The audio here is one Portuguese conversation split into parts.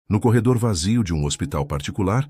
No corredor vazio de um hospital particular,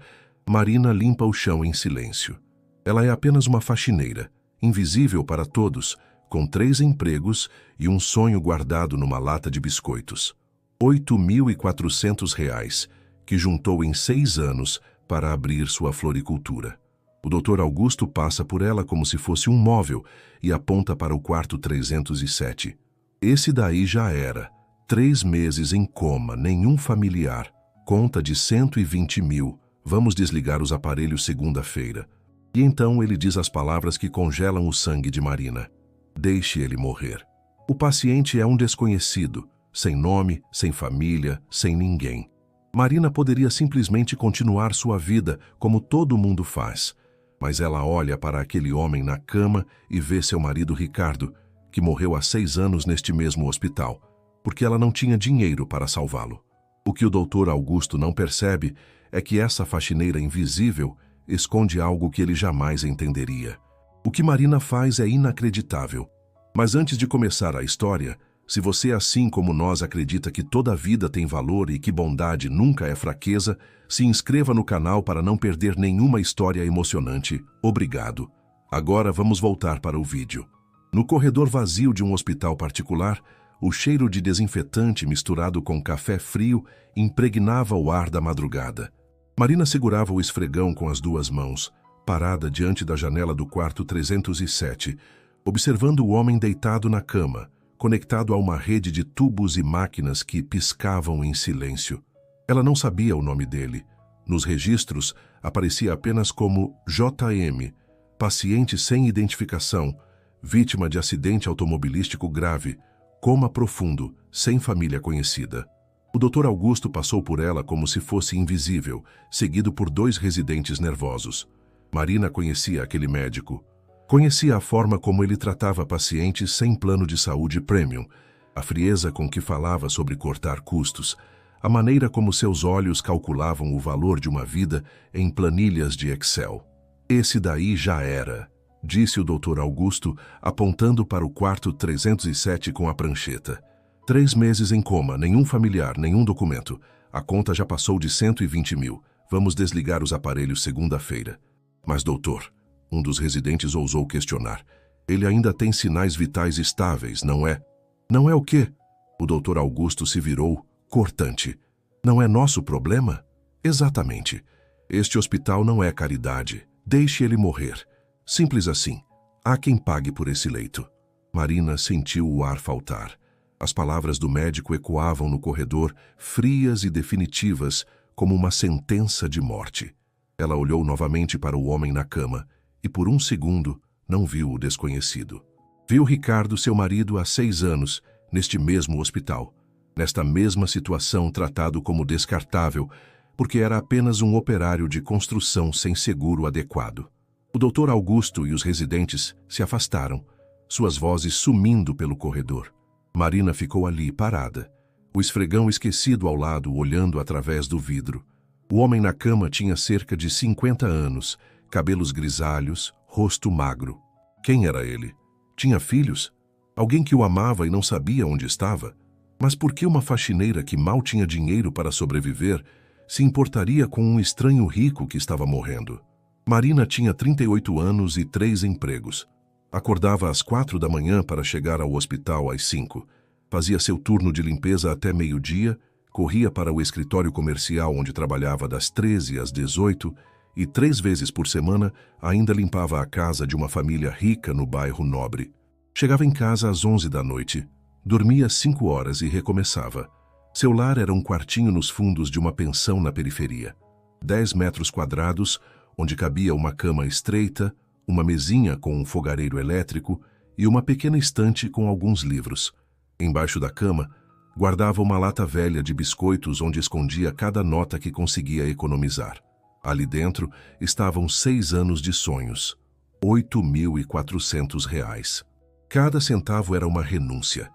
Marina limpa o chão em silêncio. Ela é apenas uma faxineira, invisível para todos, com 3 empregos e um sonho guardado numa lata de biscoitos. R$ 8.400, que juntou em 6 anos para abrir sua floricultura. O Dr. Augusto passa por ela como se fosse um móvel e aponta para o quarto 307. Esse daí já era. 3 meses em coma, nenhum familiar. Conta de 120 mil. Vamos desligar os aparelhos segunda-feira. E então ele diz as palavras que congelam o sangue de Marina. Deixe ele morrer. O paciente é um desconhecido, sem nome, sem família, sem ninguém. Marina poderia simplesmente continuar sua vida como todo mundo faz. Mas ela olha para aquele homem na cama e vê seu marido Ricardo, que morreu há 6 anos neste mesmo hospital, porque ela não tinha dinheiro para salvá-lo. O que o Dr. Augusto não percebe é que essa faxineira invisível esconde algo que ele jamais entenderia. O que Marina faz é inacreditável. Mas antes de começar a história, se você, assim como nós, acredita que toda vida tem valor e que bondade nunca é fraqueza, se inscreva no canal para não perder nenhuma história emocionante. Obrigado. Agora vamos voltar para o vídeo. No corredor vazio de um hospital particular, o cheiro de desinfetante misturado com café frio impregnava o ar da madrugada. Marina segurava o esfregão com as 2 mãos, parada diante da janela do quarto 307, observando o homem deitado na cama, conectado a uma rede de tubos e máquinas que piscavam em silêncio. Ela não sabia o nome dele. Nos registros, aparecia apenas como JM, paciente sem identificação, vítima de acidente automobilístico grave, coma profundo, sem família conhecida. O Dr. Augusto passou por ela como se fosse invisível, seguido por 2 residentes nervosos. Marina conhecia aquele médico. Conhecia a forma como ele tratava pacientes sem plano de saúde premium, a frieza com que falava sobre cortar custos, a maneira como seus olhos calculavam o valor de uma vida em planilhas de Excel. Esse daí já era, disse o Dr. Augusto, apontando para o quarto 307 com a prancheta. 3 meses em coma, nenhum familiar, nenhum documento. A conta já passou de 120 mil. Vamos desligar os aparelhos segunda-feira. Mas, doutor, um dos residentes ousou questionar. Ele ainda tem sinais vitais estáveis, não é? Não é o quê? O Dr. Augusto se virou, cortante. Não é nosso problema? Exatamente. Este hospital não é caridade. Deixe ele morrer. Simples assim. Há quem pague por esse leito. Marina sentiu o ar faltar. As palavras do médico ecoavam no corredor, frias e definitivas, como uma sentença de morte. Ela olhou novamente para o homem na cama e, por um segundo, não viu o desconhecido. Viu Ricardo, seu marido, há 6 anos, neste mesmo hospital, nesta mesma situação, tratado como descartável, porque era apenas um operário de construção sem seguro adequado. O Dr. Augusto e os residentes se afastaram, suas vozes sumindo pelo corredor. Marina ficou ali, parada, o esfregão esquecido ao lado, olhando através do vidro. O homem na cama tinha cerca de 50 anos, cabelos grisalhos, rosto magro. Quem era ele? Tinha filhos? Alguém que o amava e não sabia onde estava? Mas por que uma faxineira que mal tinha dinheiro para sobreviver se importaria com um estranho rico que estava morrendo? Marina tinha 38 anos e 3 empregos. Acordava às 4 da manhã para chegar ao hospital às 5. Fazia seu turno de limpeza até meio-dia, corria para o escritório comercial onde trabalhava das 13 às 18 e 3 vezes por semana ainda limpava a casa de uma família rica no bairro Nobre. Chegava em casa às 11 da noite, dormia 5 horas e recomeçava. Seu lar era um quartinho nos fundos de uma pensão na periferia. 10 metros quadrados, onde cabia uma cama estreita, uma mesinha com um fogareiro elétrico e uma pequena estante com alguns livros. Embaixo da cama, guardava uma lata velha de biscoitos onde escondia cada nota que conseguia economizar. Ali dentro estavam 6 anos de sonhos, R$ 8.400. Cada centavo era uma renúncia.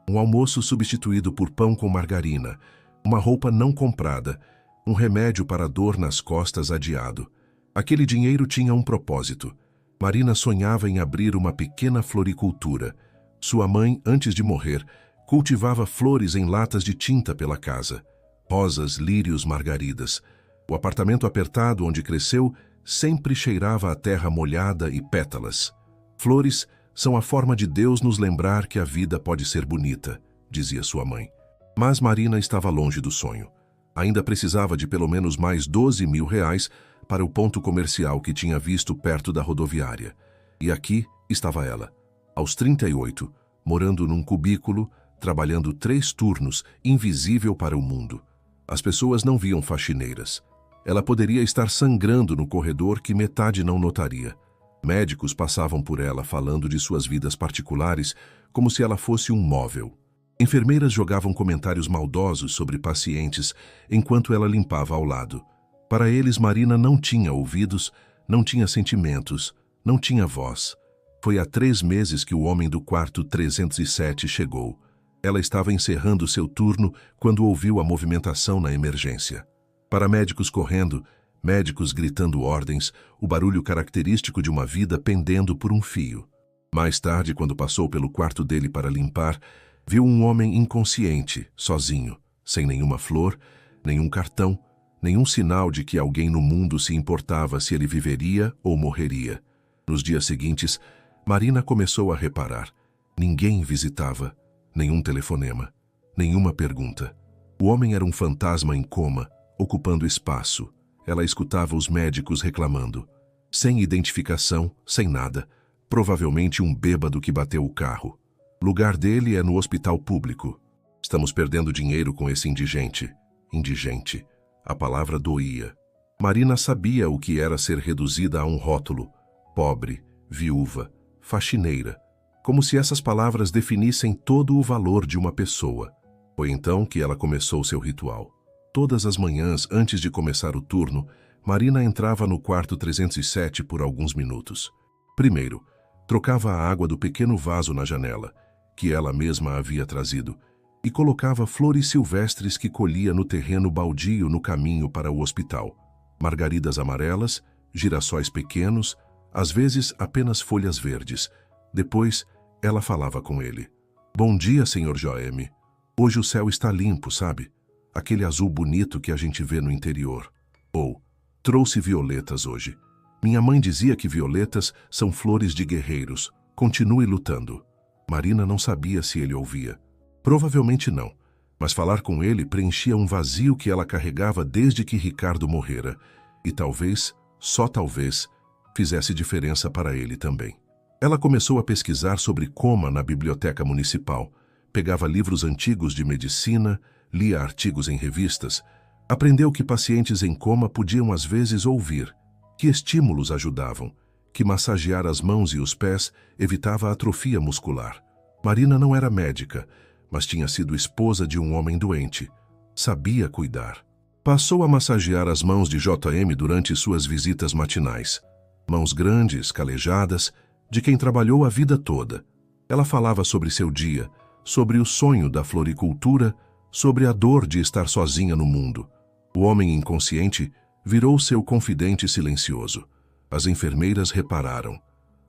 Um almoço substituído por pão com margarina, uma roupa não comprada, um remédio para a dor nas costas adiado. Aquele dinheiro tinha um propósito. Marina sonhava em abrir uma pequena floricultura. Sua mãe, antes de morrer, cultivava flores em latas de tinta pela casa. Rosas, lírios, margaridas. O apartamento apertado onde cresceu sempre cheirava a terra molhada e pétalas. Flores são a forma de Deus nos lembrar que a vida pode ser bonita, dizia sua mãe. Mas Marina estava longe do sonho. Ainda precisava de pelo menos mais 12 mil reais para o ponto comercial que tinha visto perto da rodoviária. E aqui estava ela, aos 38, morando num cubículo, trabalhando 3 turnos, invisível para o mundo. As pessoas não viam faxineiras. Ela poderia estar sangrando no corredor que metade não notaria. Médicos passavam por ela falando de suas vidas particulares como se ela fosse um móvel. Enfermeiras jogavam comentários maldosos sobre pacientes enquanto ela limpava ao lado. Para eles, Marina não tinha ouvidos, não tinha sentimentos, não tinha voz. Foi há 3 meses que o homem do quarto 307 chegou. Ela estava encerrando seu turno quando ouviu a movimentação na emergência. Paramédicos correndo, médicos gritando ordens, o barulho característico de uma vida pendendo por um fio. Mais tarde, quando passou pelo quarto dele para limpar, viu um homem inconsciente, sozinho, sem nenhuma flor, nenhum cartão, nenhum sinal de que alguém no mundo se importava se ele viveria ou morreria. Nos dias seguintes, Marina começou a reparar. Ninguém visitava, nenhum telefonema, nenhuma pergunta. O homem era um fantasma em coma, ocupando espaço. Ela escutava os médicos reclamando. Sem identificação, sem nada. Provavelmente um bêbado que bateu o carro. Lugar dele é no hospital público. Estamos perdendo dinheiro com esse indigente. Indigente. A palavra doía. Marina sabia o que era ser reduzida a um rótulo. Pobre, viúva, faxineira. Como se essas palavras definissem todo o valor de uma pessoa. Foi então que ela começou seu ritual. Todas as manhãs, antes de começar o turno, Marina entrava no quarto 307 por alguns minutos. Primeiro, trocava a água do pequeno vaso na janela, que ela mesma havia trazido, e colocava flores silvestres que colhia no terreno baldio no caminho para o hospital. Margaridas amarelas, girassóis pequenos, às vezes apenas folhas verdes. Depois, ela falava com ele. Bom dia, Sr. Joeme. Hoje o céu está limpo, sabe? Aquele azul bonito que a gente vê no interior. Ou, trouxe violetas hoje. Minha mãe dizia que violetas são flores de guerreiros. Continue lutando. Marina não sabia se ele ouvia. Provavelmente não, mas falar com ele preenchia um vazio que ela carregava desde que Ricardo morrera. E talvez, só talvez, fizesse diferença para ele também. Ela começou a pesquisar sobre coma na biblioteca municipal. Pegava livros antigos de medicina, lia artigos em revistas, aprendeu que pacientes em coma podiam às vezes ouvir, que estímulos ajudavam, que massagear as mãos e os pés evitava a atrofia muscular. Marina não era médica, mas tinha sido esposa de um homem doente. Sabia cuidar. Passou a massagear as mãos de JM durante suas visitas matinais. Mãos grandes, calejadas, de quem trabalhou a vida toda. Ela falava sobre seu dia, sobre o sonho da floricultura, sobre a dor de estar sozinha no mundo. O homem inconsciente virou seu confidente silencioso. As enfermeiras repararam.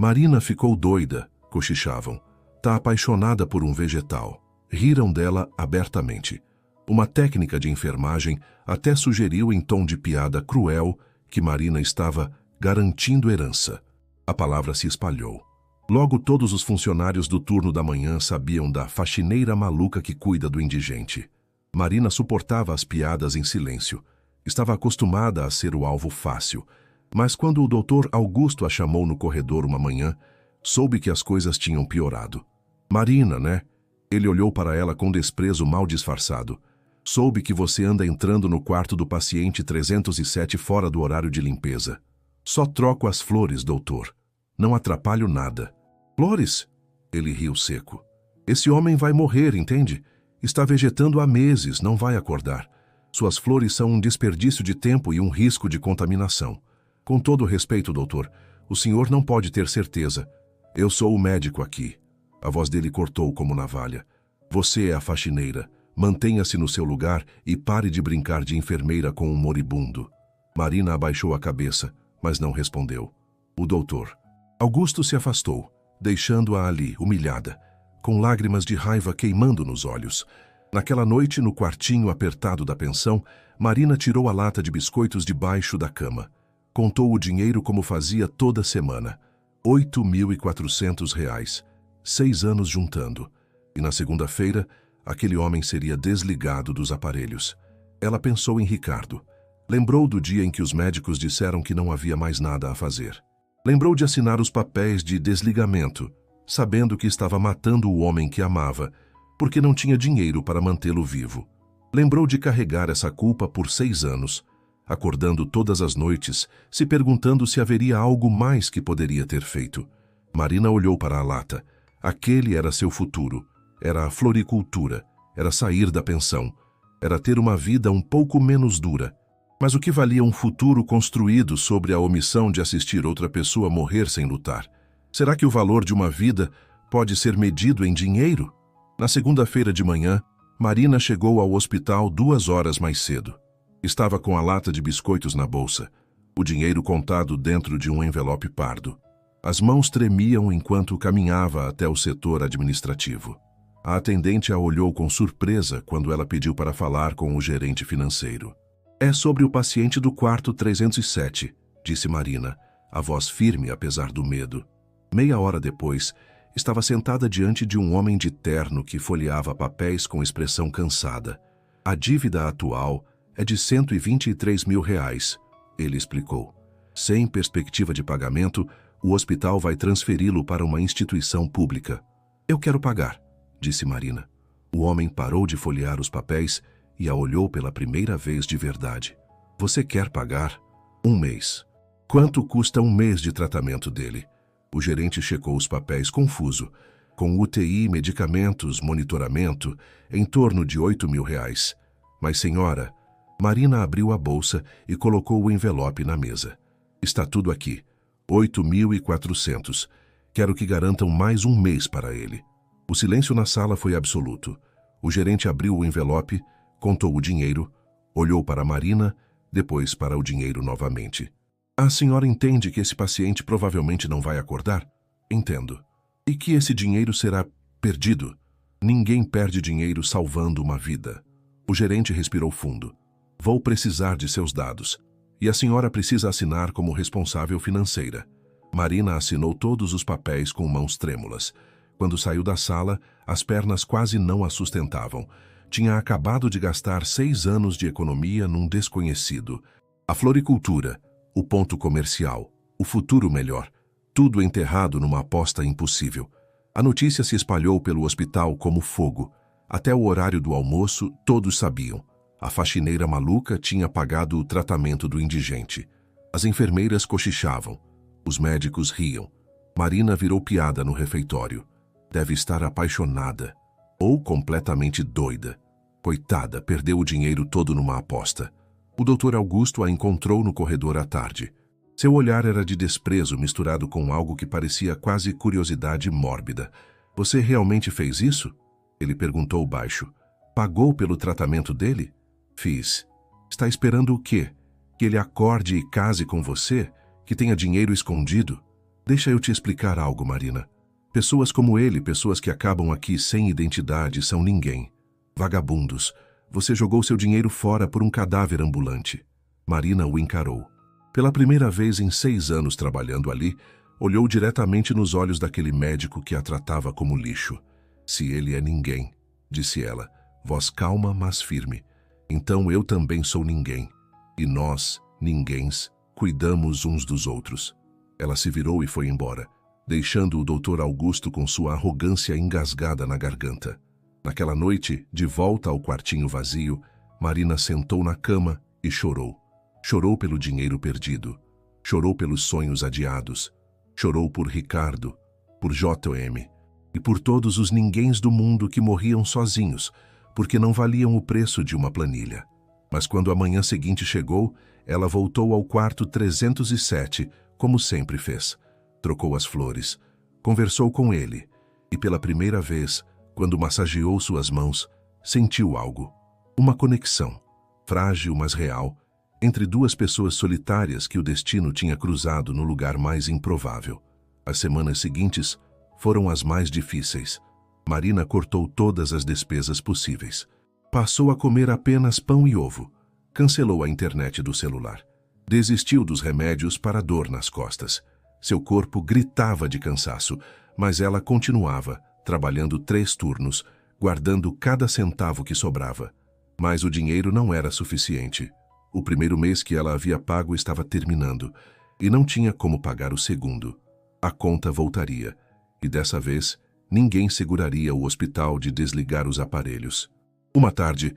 Marina ficou doida, cochichavam. Tá apaixonada por um vegetal. Riram dela abertamente. Uma técnica de enfermagem até sugeriu em tom de piada cruel que Marina estava garantindo herança. A palavra se espalhou. Logo todos os funcionários do turno da manhã sabiam da faxineira maluca que cuida do indigente. Marina suportava as piadas em silêncio. Estava acostumada a ser o alvo fácil. Mas quando o Dr. Augusto a chamou no corredor uma manhã, soube que as coisas tinham piorado. Marina, né? Ele olhou para ela com desprezo mal disfarçado. Soube que você anda entrando no quarto do paciente 307 fora do horário de limpeza. Só troco as flores, doutor. Não atrapalho nada. Flores? Ele riu seco. Esse homem vai morrer, entende? Está vegetando há meses, não vai acordar. Suas flores são um desperdício de tempo e um risco de contaminação. Com todo respeito, doutor, o senhor não pode ter certeza. Eu sou o médico aqui. A voz dele cortou como navalha. Você é a faxineira. Mantenha-se no seu lugar e pare de brincar de enfermeira com um moribundo. Marina abaixou a cabeça, mas não respondeu. O doutor. Augusto se afastou, deixando-a ali, humilhada, com lágrimas de raiva queimando nos olhos. Naquela noite, no quartinho apertado da pensão, Marina tirou a lata de biscoitos debaixo da cama. Contou o dinheiro como fazia toda semana. R$ 8.400. 6 anos juntando. E na segunda-feira, aquele homem seria desligado dos aparelhos. Ela pensou em Ricardo. Lembrou do dia em que os médicos disseram que não havia mais nada a fazer. Lembrou de assinar os papéis de desligamento, sabendo que estava matando o homem que amava, porque não tinha dinheiro para mantê-lo vivo. Lembrou de carregar essa culpa por 6 anos, acordando todas as noites, se perguntando se haveria algo mais que poderia ter feito. Marina olhou para a lata. Aquele era seu futuro. Era a floricultura. Era sair da pensão. Era ter uma vida um pouco menos dura. Mas o que valia um futuro construído sobre a omissão de assistir outra pessoa morrer sem lutar? Será que o valor de uma vida pode ser medido em dinheiro? Na segunda-feira de manhã, Marina chegou ao hospital 2 horas mais cedo. Estava com a lata de biscoitos na bolsa, o dinheiro contado dentro de um envelope pardo. As mãos tremiam enquanto caminhava até o setor administrativo. A atendente a olhou com surpresa quando ela pediu para falar com o gerente financeiro. "É sobre o paciente do quarto 307, disse Marina, a voz firme apesar do medo. Meia hora depois, estava sentada diante de um homem de terno que folheava papéis com expressão cansada. "A dívida atual é de R$ 123.000, ele explicou. "Sem perspectiva de pagamento, o hospital vai transferi-lo para uma instituição pública." "Eu quero pagar", disse Marina. O homem parou de folhear os papéis e a olhou pela primeira vez de verdade. "Você quer pagar? 1 mês. Quanto custa 1 mês de tratamento dele?" O gerente checou os papéis confuso. "Com UTI, medicamentos, monitoramento, em torno de R$ 8.000. "Mas, senhora..." Marina abriu a bolsa e colocou o envelope na mesa. "Está tudo aqui. 8.400. Quero que garantam mais 1 mês para ele." O silêncio na sala foi absoluto. O gerente abriu o envelope, contou o dinheiro, olhou para Marina, depois para o dinheiro novamente. "A senhora entende que esse paciente provavelmente não vai acordar?" "Entendo." "E que esse dinheiro será perdido?" "Ninguém perde dinheiro salvando uma vida." O gerente respirou fundo. "Vou precisar de seus dados. E a senhora precisa assinar como responsável financeira." Marina assinou todos os papéis com mãos trêmulas. Quando saiu da sala, as pernas quase não a sustentavam. Tinha acabado de gastar 6 anos de economia num desconhecido. A floricultura, o ponto comercial, o futuro melhor, tudo enterrado numa aposta impossível. A notícia se espalhou pelo hospital como fogo. Até o horário do almoço, todos sabiam. A faxineira maluca tinha pagado o tratamento do indigente. As enfermeiras cochichavam. Os médicos riam. Marina virou piada no refeitório. Deve estar apaixonada. Ou completamente doida. Coitada, perdeu o dinheiro todo numa aposta. O Dr. Augusto a encontrou no corredor à tarde. Seu olhar era de desprezo misturado com algo que parecia quase curiosidade mórbida. "Você realmente fez isso?" Ele perguntou baixo. "Pagou pelo tratamento dele?" "Fiz." "Está esperando o quê? Que ele acorde e case com você? Que tenha dinheiro escondido?" "Deixa eu te explicar algo, Marina. Pessoas como ele, pessoas que acabam aqui sem identidade, são ninguém. Vagabundos. Você jogou seu dinheiro fora por um cadáver ambulante." Marina o encarou. Pela primeira vez em 6 anos trabalhando ali, olhou diretamente nos olhos daquele médico que a tratava como lixo. "Se ele é ninguém", disse ela, voz calma, mas firme, "então eu também sou ninguém. E nós, ninguéms, cuidamos uns dos outros." Ela se virou e foi embora, deixando o Dr. Augusto com sua arrogância engasgada na garganta. Naquela noite, de volta ao quartinho vazio, Marina sentou na cama e chorou. Chorou pelo dinheiro perdido. Chorou pelos sonhos adiados. Chorou por Ricardo, por JM e por todos os ninguéms do mundo que morriam sozinhos, porque não valiam o preço de uma planilha. Mas quando a manhã seguinte chegou, ela voltou ao quarto 307, como sempre fez. Trocou as flores, conversou com ele e, pela primeira vez, quando massageou suas mãos, sentiu algo. Uma conexão, frágil mas real, entre 2 pessoas solitárias que o destino tinha cruzado no lugar mais improvável. As semanas seguintes foram as mais difíceis. Marina cortou todas as despesas possíveis. Passou a comer apenas pão e ovo. Cancelou a internet do celular. Desistiu dos remédios para dor nas costas. Seu corpo gritava de cansaço, mas ela continuava, trabalhando 3 turnos, guardando cada centavo que sobrava. Mas o dinheiro não era suficiente. O primeiro mês que ela havia pago estava terminando, e não tinha como pagar o segundo. A conta voltaria, e dessa vez, ninguém seguraria o hospital de desligar os aparelhos. Uma tarde,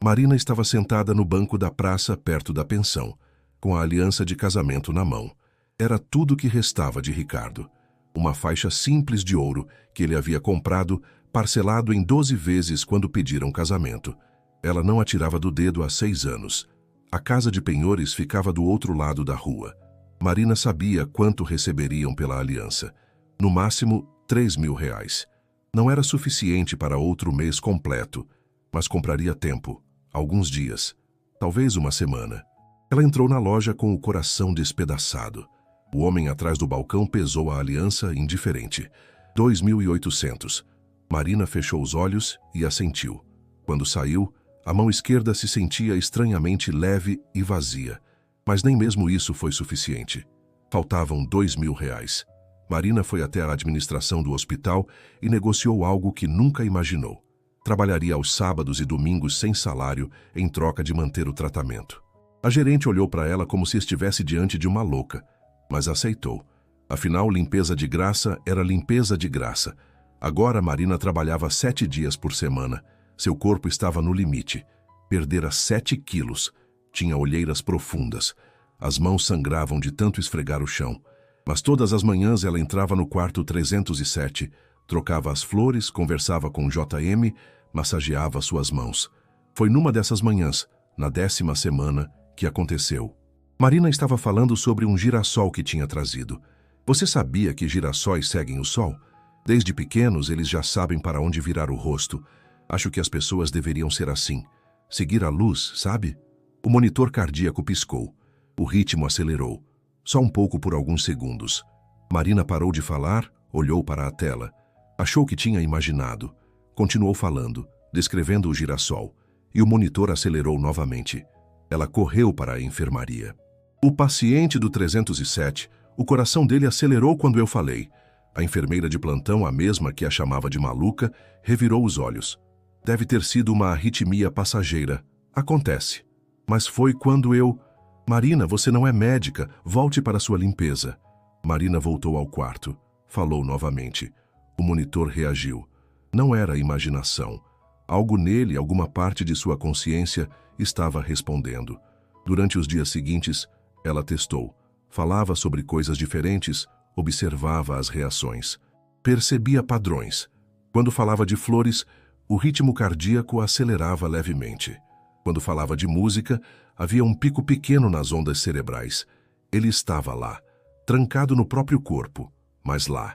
Marina estava sentada no banco da praça perto da pensão, com a aliança de casamento na mão. Era tudo o que restava de Ricardo. Uma faixa simples de ouro que ele havia comprado, parcelado em 12 vezes quando pediram casamento. Ela não a tirava do dedo há 6 anos. A casa de penhores ficava do outro lado da rua. Marina sabia quanto receberiam pela aliança. No máximo, R$ 3.000. Não era suficiente para outro mês completo, mas compraria tempo, alguns dias, talvez uma semana. Ela entrou na loja com o coração despedaçado. O homem atrás do balcão pesou a aliança indiferente. 2.800. Marina fechou os olhos e assentiu. Quando saiu, a mão esquerda se sentia estranhamente leve e vazia. Mas nem mesmo isso foi suficiente. Faltavam R$ 2.000. Marina foi até a administração do hospital e negociou algo que nunca imaginou. Trabalharia aos sábados e domingos sem salário em troca de manter o tratamento. A gerente olhou para ela como se estivesse diante de uma louca, mas aceitou. Afinal, limpeza de graça era limpeza de graça. Agora Marina trabalhava 7 dias por semana. Seu corpo estava no limite. Perdera 7 quilos. Tinha olheiras profundas. As mãos sangravam de tanto esfregar o chão. Mas todas as manhãs ela entrava no quarto 307, trocava as flores, conversava com JM, massageava suas mãos. Foi numa dessas manhãs, na 10ª semana, que aconteceu. Marina estava falando sobre um girassol que tinha trazido. Você sabia que girassóis seguem o sol? Desde pequenos eles já sabem para onde virar o rosto. Acho que as pessoas deveriam ser assim. Seguir a luz, sabe? O monitor cardíaco piscou. O ritmo acelerou. Só um pouco por alguns segundos. Marina parou de falar, olhou para a tela. Achou que tinha imaginado. Continuou falando, descrevendo o girassol. E o monitor acelerou novamente. Ela correu para a enfermaria. O paciente do 307, o coração dele acelerou quando eu falei. A enfermeira de plantão, a mesma que a chamava de maluca, revirou os olhos. Deve ter sido uma arritmia passageira. Acontece. Mas foi quando eu... Marina, você não é médica. Volte para sua limpeza. Marina voltou ao quarto. Falou novamente. O monitor reagiu. Não era imaginação. Algo nele, alguma parte de sua consciência, estava respondendo. Durante os dias seguintes, ela testou. Falava sobre coisas diferentes, observava as reações. Percebia padrões. Quando falava de flores, o ritmo cardíaco acelerava levemente. Quando falava de música, havia um pico pequeno nas ondas cerebrais. Ele estava lá, trancado no próprio corpo, mas lá.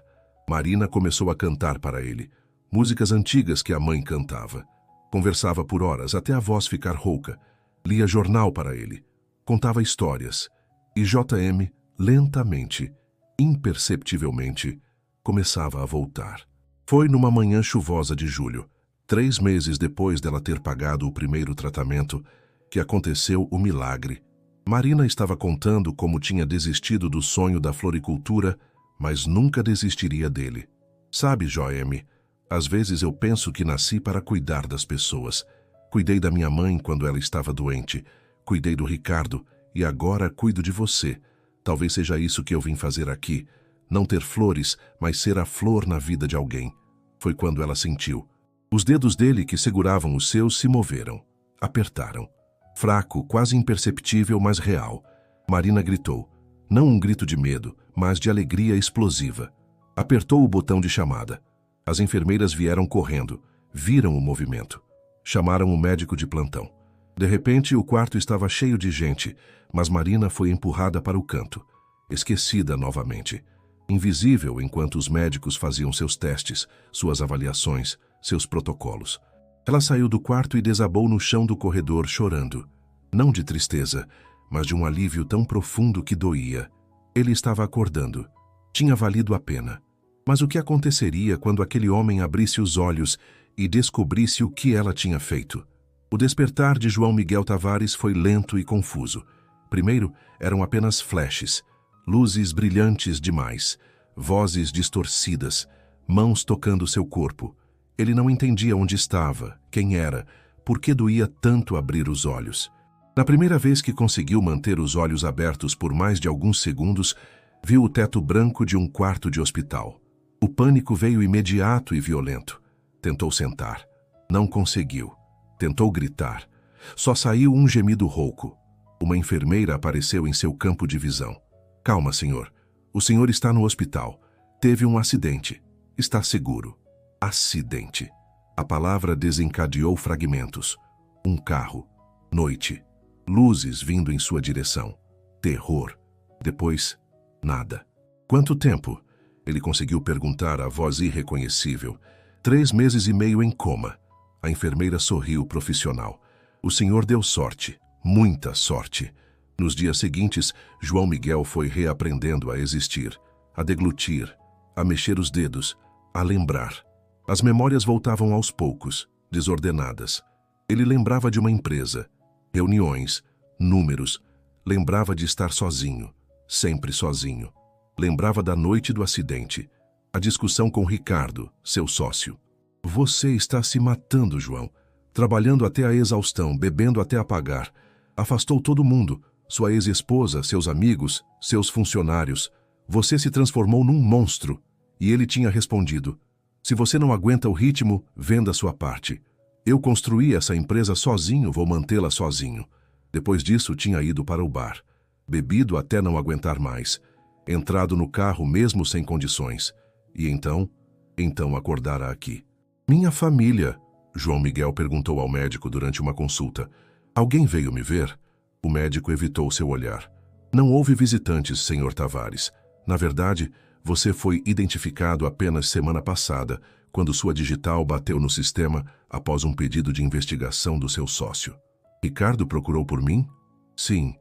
Marina começou a cantar para ele, músicas antigas que a mãe cantava. Conversava por horas até a voz ficar rouca. Lia jornal para ele. Contava histórias. E JM, lentamente, imperceptivelmente, começava a voltar. Foi numa manhã chuvosa de julho, 3 meses depois dela ter pagado o primeiro tratamento, que aconteceu o milagre. Marina estava contando como tinha desistido do sonho da floricultura, mas nunca desistiria dele. Sabe, JM, às vezes eu penso que nasci para cuidar das pessoas. Cuidei da minha mãe quando ela estava doente. Cuidei do Ricardo e agora cuido de você. Talvez seja isso que eu vim fazer aqui. Não ter flores, mas ser a flor na vida de alguém. Foi quando ela sentiu. Os dedos dele que seguravam os seus se moveram. Apertaram. Fraco, quase imperceptível, mas real. Marina gritou. Não um grito de medo, mas de alegria explosiva. Apertou o botão de chamada. As enfermeiras vieram correndo. Viram o movimento. Chamaram o médico de plantão. De repente, o quarto estava cheio de gente, mas Marina foi empurrada para o canto. Esquecida novamente. Invisível enquanto os médicos faziam seus testes, suas avaliações, seus protocolos. Ela saiu do quarto e desabou no chão do corredor chorando. Não de tristeza, mas de um alívio tão profundo que doía. Ele estava acordando. Tinha valido a pena. Mas o que aconteceria quando aquele homem abrisse os olhos e descobrisse o que ela tinha feito? O despertar de João Miguel Tavares foi lento e confuso. Primeiro, eram apenas flashes, luzes brilhantes demais, vozes distorcidas, mãos tocando seu corpo. Ele não entendia onde estava, quem era, por que doía tanto abrir os olhos. Na primeira vez que conseguiu manter os olhos abertos por mais de alguns segundos, viu o teto branco de um quarto de hospital. O pânico veio imediato e violento. Tentou sentar. Não conseguiu. Tentou gritar. Só saiu um gemido rouco. Uma enfermeira apareceu em seu campo de visão. Calma, senhor. O senhor está no hospital. Teve um acidente. Está seguro. Acidente. A palavra desencadeou fragmentos. Um carro. Noite. Luzes vindo em sua direção. Terror. Depois, nada. Quanto tempo? Ele conseguiu perguntar à voz irreconhecível. 3 meses e meio em coma. A enfermeira sorriu profissional. O senhor deu sorte. Muita sorte. Nos dias seguintes, João Miguel foi reaprendendo a existir, a deglutir, a mexer os dedos, a lembrar. As memórias voltavam aos poucos, desordenadas. Ele lembrava de uma empresa, reuniões, números. Lembrava de estar sozinho, sempre sozinho. Lembrava da noite do acidente, a discussão com Ricardo, seu sócio. Você está se matando, João. Trabalhando até a exaustão, bebendo até apagar. Afastou todo mundo, sua ex-esposa, seus amigos, seus funcionários. Você se transformou num monstro. E ele tinha respondido: se você não aguenta o ritmo, venda sua parte. Eu construí essa empresa sozinho, vou mantê-la sozinho. Depois disso, tinha ido para o bar. Bebido até não aguentar mais. Entrado no carro mesmo sem condições. E então acordara aqui. Minha família, João Miguel perguntou ao médico durante uma consulta. Alguém veio me ver? O médico evitou seu olhar. Não houve visitantes, senhor Tavares. Na verdade, você foi identificado apenas semana passada, quando sua digital bateu no sistema após um pedido de investigação do seu sócio. Ricardo procurou por mim? Sim,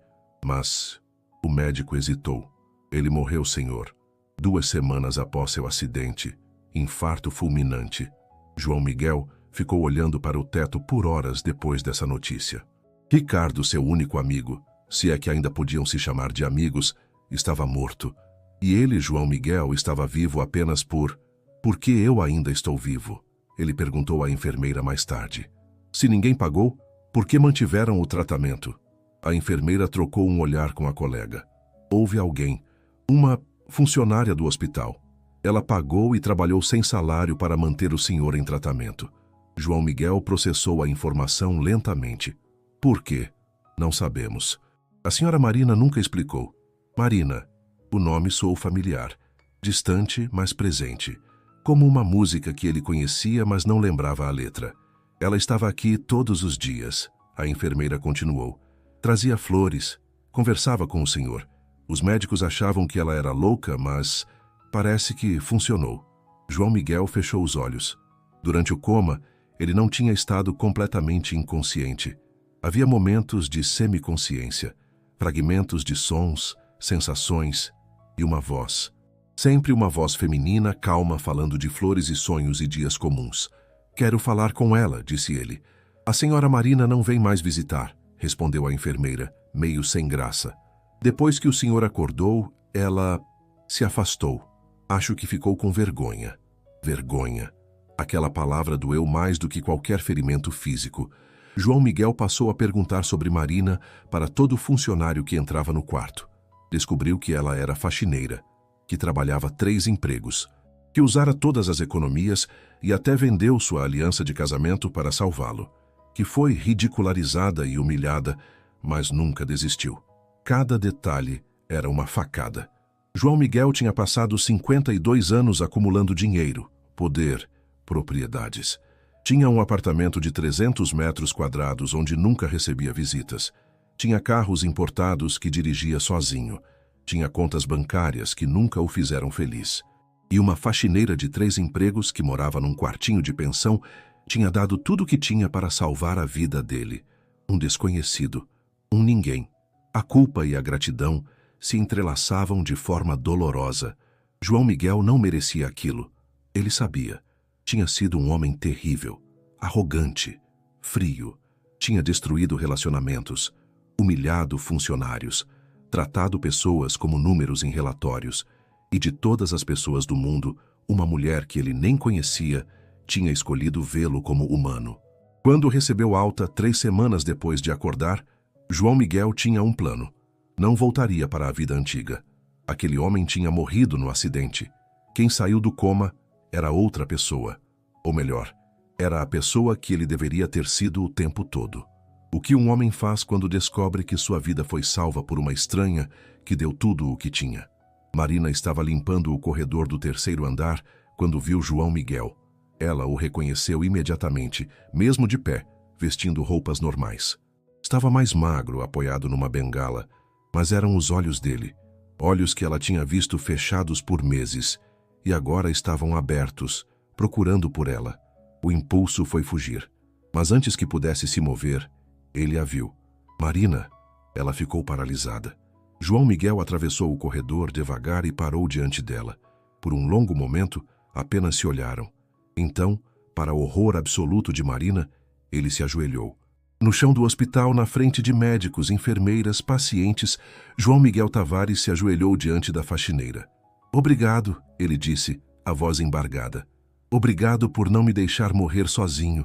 mas... O médico hesitou. Ele morreu, senhor. 2 semanas após seu acidente. Infarto fulminante. João Miguel ficou olhando para o teto por horas depois dessa notícia. Ricardo, seu único amigo, se é que ainda podiam se chamar de amigos, estava morto. E ele, João Miguel, estava vivo apenas por... Por que eu ainda estou vivo? Ele perguntou à enfermeira mais tarde. Se ninguém pagou, por que mantiveram o tratamento? A enfermeira trocou um olhar com a colega. Houve alguém, uma funcionária do hospital. Ela pagou e trabalhou sem salário para manter o senhor em tratamento. João Miguel processou a informação lentamente. Por quê? Não sabemos. A senhora Marina nunca explicou. Marina. O nome soou familiar. Distante, mas presente. Como uma música que ele conhecia, mas não lembrava a letra. Ela estava aqui todos os dias. A enfermeira continuou. Trazia flores. Conversava com o senhor. Os médicos achavam que ela era louca, mas... Parece que funcionou. João Miguel fechou os olhos. Durante o coma, ele não tinha estado completamente inconsciente. Havia momentos de semiconsciência, fragmentos de sons, sensações e uma voz. Sempre uma voz feminina, calma, falando de flores e sonhos e dias comuns. Quero falar com ela, disse ele. A senhora Marina não vem mais visitar, respondeu a enfermeira, meio sem graça. Depois que o senhor acordou, ela se afastou. Acho que ficou com vergonha. Vergonha. Aquela palavra doeu mais do que qualquer ferimento físico. João Miguel passou a perguntar sobre Marina para todo funcionário que entrava no quarto. Descobriu que ela era faxineira, que trabalhava 3 empregos, que usara todas as economias e até vendeu sua aliança de casamento para salvá-lo, que foi ridicularizada e humilhada, mas nunca desistiu. Cada detalhe era uma facada. João Miguel tinha passado 52 anos acumulando dinheiro, poder, propriedades. Tinha um apartamento de 300 metros quadrados onde nunca recebia visitas. Tinha carros importados que dirigia sozinho. Tinha contas bancárias que nunca o fizeram feliz. E uma faxineira de 3 empregos que morava num quartinho de pensão tinha dado tudo o que tinha para salvar a vida dele. Um desconhecido, um ninguém. A culpa e a gratidão se entrelaçavam de forma dolorosa. João Miguel não merecia aquilo. Ele sabia. Tinha sido um homem terrível, arrogante, frio. Tinha destruído relacionamentos, humilhado funcionários, tratado pessoas como números em relatórios, e de todas as pessoas do mundo, uma mulher que ele nem conhecia tinha escolhido vê-lo como humano. Quando recebeu alta 3 semanas depois de acordar, João Miguel tinha um plano. Não voltaria para a vida antiga. Aquele homem tinha morrido no acidente. Quem saiu do coma era outra pessoa. Ou melhor, era a pessoa que ele deveria ter sido o tempo todo. O que um homem faz quando descobre que sua vida foi salva por uma estranha que deu tudo o que tinha? Marina estava limpando o corredor do 3º andar quando viu João Miguel. Ela o reconheceu imediatamente, mesmo de pé, vestindo roupas normais. Estava mais magro, apoiado numa bengala, mas eram os olhos dele, olhos que ela tinha visto fechados por meses, e agora estavam abertos, procurando por ela. O impulso foi fugir, mas antes que pudesse se mover, ele a viu. Marina! Ela ficou paralisada. João Miguel atravessou o corredor devagar e parou diante dela. Por um longo momento, apenas se olharam. Então, para o horror absoluto de Marina, ele se ajoelhou. No chão do hospital, na frente de médicos, enfermeiras, pacientes, João Miguel Tavares se ajoelhou diante da faxineira. "Obrigado", ele disse, a voz embargada. "Obrigado por não me deixar morrer sozinho."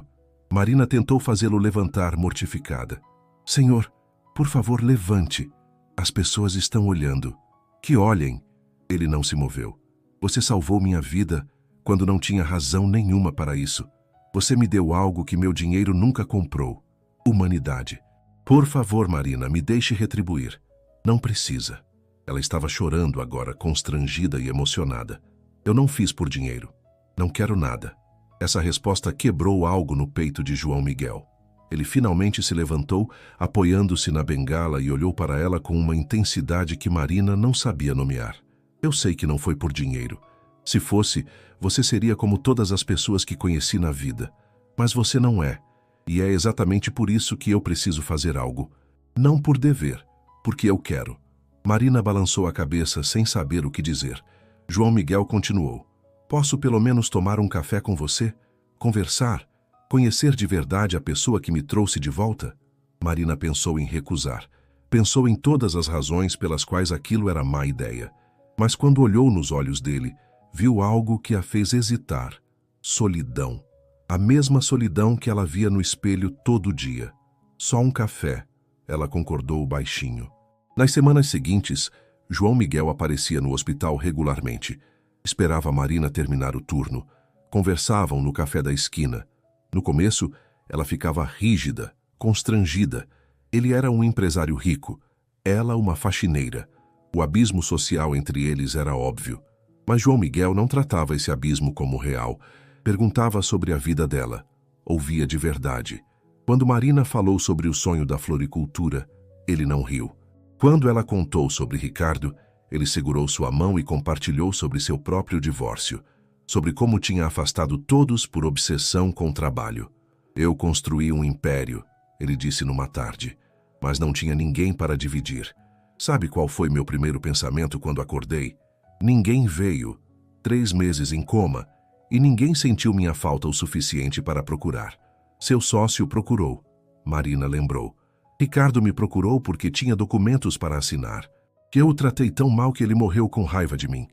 Marina tentou fazê-lo levantar, mortificada. "Senhor, por favor, levante. As pessoas estão olhando." "Que olhem." Ele não se moveu. "Você salvou minha vida quando não tinha razão nenhuma para isso. Você me deu algo que meu dinheiro nunca comprou. Humanidade. Por favor, Marina, me deixe retribuir." "Não precisa." Ela estava chorando agora, constrangida e emocionada. "Eu não fiz por dinheiro. Não quero nada." Essa resposta quebrou algo no peito de João Miguel. Ele finalmente se levantou, apoiando-se na bengala e olhou para ela com uma intensidade que Marina não sabia nomear. "Eu sei que não foi por dinheiro. Se fosse, você seria como todas as pessoas que conheci na vida. Mas você não é. E é exatamente por isso que eu preciso fazer algo. Não por dever, porque eu quero." Marina balançou a cabeça sem saber o que dizer. João Miguel continuou. "Posso pelo menos tomar um café com você? Conversar? Conhecer de verdade a pessoa que me trouxe de volta?" Marina pensou em recusar. Pensou em todas as razões pelas quais aquilo era má ideia. Mas quando olhou nos olhos dele, viu algo que a fez hesitar. Solidão. A mesma solidão que ela via no espelho todo dia. "Só um café", ela concordou baixinho. Nas semanas seguintes, João Miguel aparecia no hospital regularmente. Esperava Marina terminar o turno. Conversavam no café da esquina. No começo, ela ficava rígida, constrangida. Ele era um empresário rico, ela uma faxineira. O abismo social entre eles era óbvio. Mas João Miguel não tratava esse abismo como real. Perguntava sobre a vida dela. Ouvia de verdade. Quando Marina falou sobre o sonho da floricultura, ele não riu. Quando ela contou sobre Ricardo, ele segurou sua mão e compartilhou sobre seu próprio divórcio, sobre como tinha afastado todos por obsessão com o trabalho. "Eu construí um império", ele disse numa tarde, "mas não tinha ninguém para dividir. Sabe qual foi meu primeiro pensamento quando acordei? Ninguém veio. 3 meses em coma, e ninguém sentiu minha falta o suficiente para procurar. Seu sócio procurou." Marina lembrou. "Ricardo me procurou porque tinha documentos para assinar. Que eu o tratei tão mal que ele morreu com raiva de mim."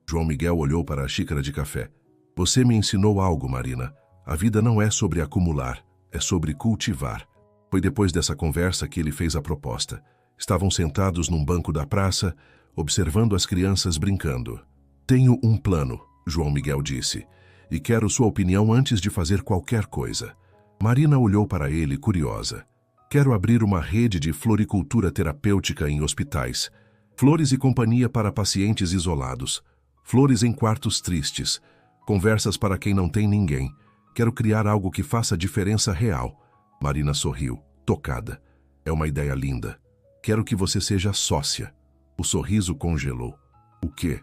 João Miguel olhou para a xícara de café. "Você me ensinou algo, Marina. A vida não é sobre acumular, é sobre cultivar." Foi depois dessa conversa que ele fez a proposta. Estavam sentados num banco da praça, observando as crianças brincando. "Tenho um plano", João Miguel disse, "e quero sua opinião antes de fazer qualquer coisa." Marina olhou para ele, curiosa. "Quero abrir uma rede de floricultura terapêutica em hospitais. Flores e companhia para pacientes isolados. Flores em quartos tristes. Conversas para quem não tem ninguém. Quero criar algo que faça diferença real." Marina sorriu, tocada. "É uma ideia linda. Quero que você seja sócia." O sorriso congelou. "O quê?"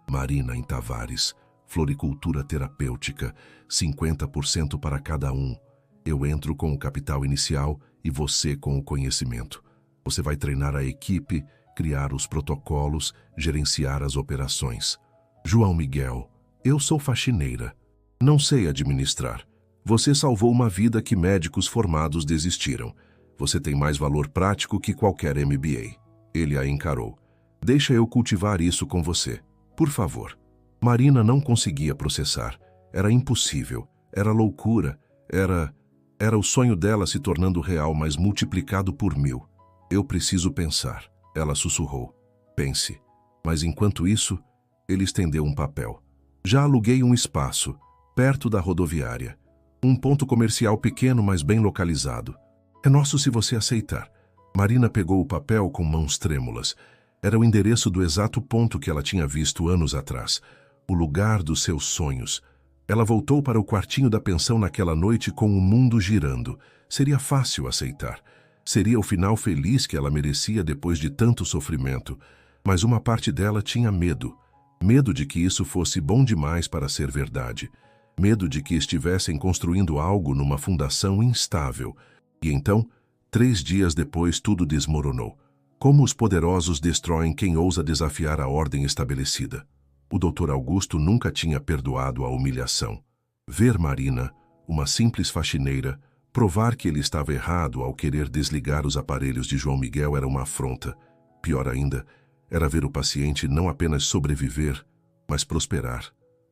"Marina em Tavares. Floricultura terapêutica. 50% para cada um. Eu entro com o capital inicial e você com o conhecimento. Você vai treinar a equipe, criar os protocolos, gerenciar as operações." "João Miguel, eu sou faxineira. Não sei administrar. Você salvou uma vida que médicos formados desistiram. Você tem mais valor prático que qualquer MBA. Ele a encarou. Deixa eu cultivar isso com você. Por favor. Marina não conseguia processar. Era impossível. Era loucura. Era o sonho dela se tornando real, mas multiplicado por 1000. Eu preciso pensar. Ela sussurrou. Pense. Mas enquanto isso, ele estendeu um papel. Já aluguei um espaço, perto da rodoviária. Um ponto comercial pequeno, mas bem localizado. É nosso se você aceitar. Marina pegou o papel com mãos trêmulas. Era o endereço do exato ponto que ela tinha visto anos atrás. O lugar dos seus sonhos. Ela voltou para o quartinho da pensão naquela noite com o mundo girando. Seria fácil aceitar. Seria o final feliz que ela merecia depois de tanto sofrimento. Mas uma parte dela tinha medo. Medo de que isso fosse bom demais para ser verdade. Medo de que estivessem construindo algo numa fundação instável. E então, 3 dias depois, tudo desmoronou. Como os poderosos destroem quem ousa desafiar a ordem estabelecida. O Dr. Augusto nunca tinha perdoado a humilhação. Ver Marina, uma simples faxineira, provar que ele estava errado ao querer desligar os aparelhos de João Miguel era uma afronta. Pior ainda, era ver o paciente não apenas sobreviver, mas prosperar.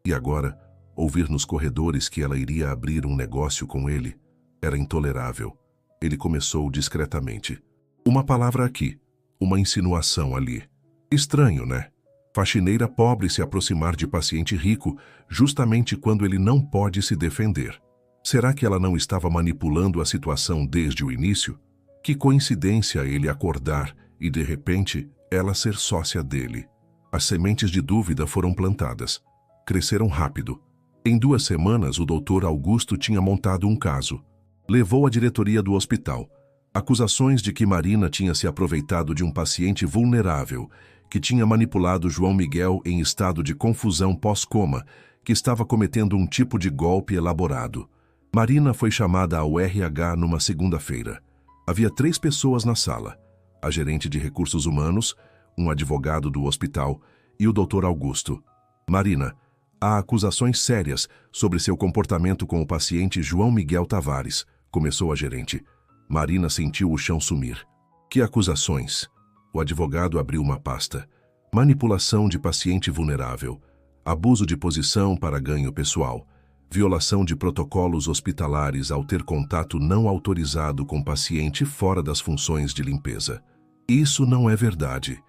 E agora, ouvir nos corredores que ela iria abrir um negócio com ele, era intolerável. Ele começou discretamente. Uma palavra aqui, uma insinuação ali. Estranho, né? Faxineira pobre se aproximar de paciente rico justamente quando ele não pode se defender. Será que ela não estava manipulando a situação desde o início? Que coincidência ele acordar e, de repente, ela ser sócia dele. As sementes de dúvida foram plantadas. Cresceram rápido. Em 2 semanas, o Dr. Augusto tinha montado um caso. Levou à diretoria do hospital. Acusações de que Marina tinha se aproveitado de um paciente vulnerável, que tinha manipulado João Miguel em estado de confusão pós-coma, que estava cometendo um tipo de golpe elaborado. Marina foi chamada ao RH numa segunda-feira. Havia 3 pessoas na sala. A gerente de recursos humanos, um advogado do hospital e o Dr. Augusto. Marina, há acusações sérias sobre seu comportamento com o paciente João Miguel Tavares, começou a gerente. Marina sentiu o chão sumir. Que acusações? O advogado abriu uma pasta. Manipulação de paciente vulnerável. Abuso de posição para ganho pessoal. Violação de protocolos hospitalares ao ter contato não autorizado com paciente fora das funções de limpeza. Isso não é verdade.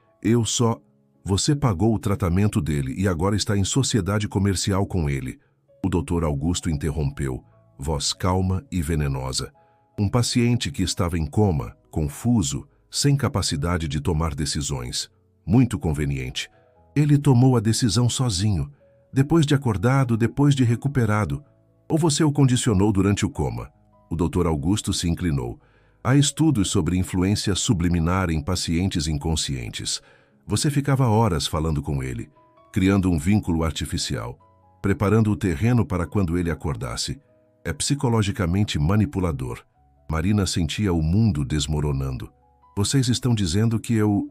Você pagou o tratamento dele e agora está em sociedade comercial com ele. O Dr. Augusto interrompeu, voz calma e venenosa. Um paciente que estava em coma, confuso, sem capacidade de tomar decisões. Muito conveniente. Ele tomou a decisão sozinho, depois de acordado, depois de recuperado. Ou você o condicionou durante o coma? O Dr. Augusto se inclinou. Há estudos sobre influência subliminar em pacientes inconscientes. Você ficava horas falando com ele, criando um vínculo artificial, preparando o terreno para quando ele acordasse. É psicologicamente manipulador. Marina sentia o mundo desmoronando. Vocês estão dizendo que eu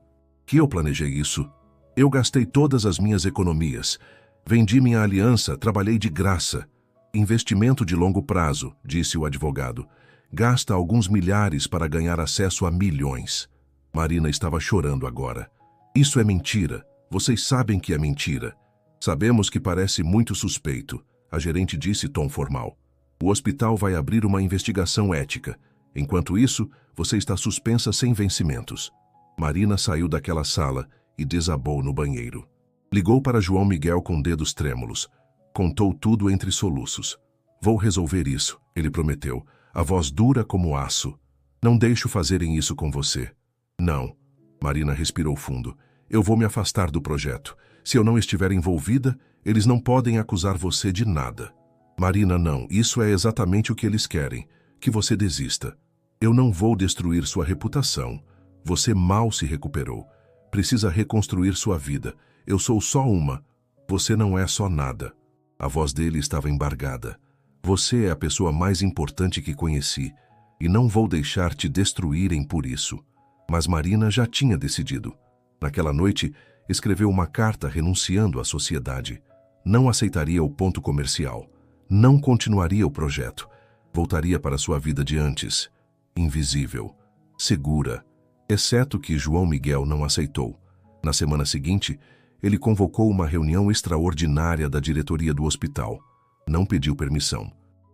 planejei isso? Eu gastei todas as minhas economias. Vendi minha aliança, trabalhei de graça. Investimento de longo prazo, disse o advogado. Gasta alguns milhares para ganhar acesso a milhões. Marina estava chorando agora. Isso é mentira. Vocês sabem que é mentira. Sabemos que parece muito suspeito, a gerente disse tom formal. O hospital vai abrir uma investigação ética. Enquanto isso, você está suspensa sem vencimentos. Marina saiu daquela sala e desabou no banheiro. Ligou para João Miguel com dedos trêmulos. Contou tudo entre soluços. Vou resolver isso, ele prometeu, a voz dura como aço. Não deixo fazerem isso com você. Não. Marina respirou fundo. Eu vou me afastar do projeto. Se eu não estiver envolvida, eles não podem acusar você de nada. Marina, não. Isso é exatamente o que eles querem. Que você desista. Eu não vou destruir sua reputação. Você mal se recuperou. Precisa reconstruir sua vida. Eu sou só uma. Você não é só nada. A voz dele estava embargada. Você é a pessoa mais importante que conheci, e não vou deixar te destruírem por isso. Mas Marina já tinha decidido. Naquela noite, escreveu uma carta renunciando à sociedade. Não aceitaria o ponto comercial. Não continuaria o projeto. Voltaria para sua vida de antes. Invisível. segura, exceto que João Miguel não aceitou. Na semana seguinte, ele convocou uma reunião extraordinária da diretoria do hospital. Não pediu permissão.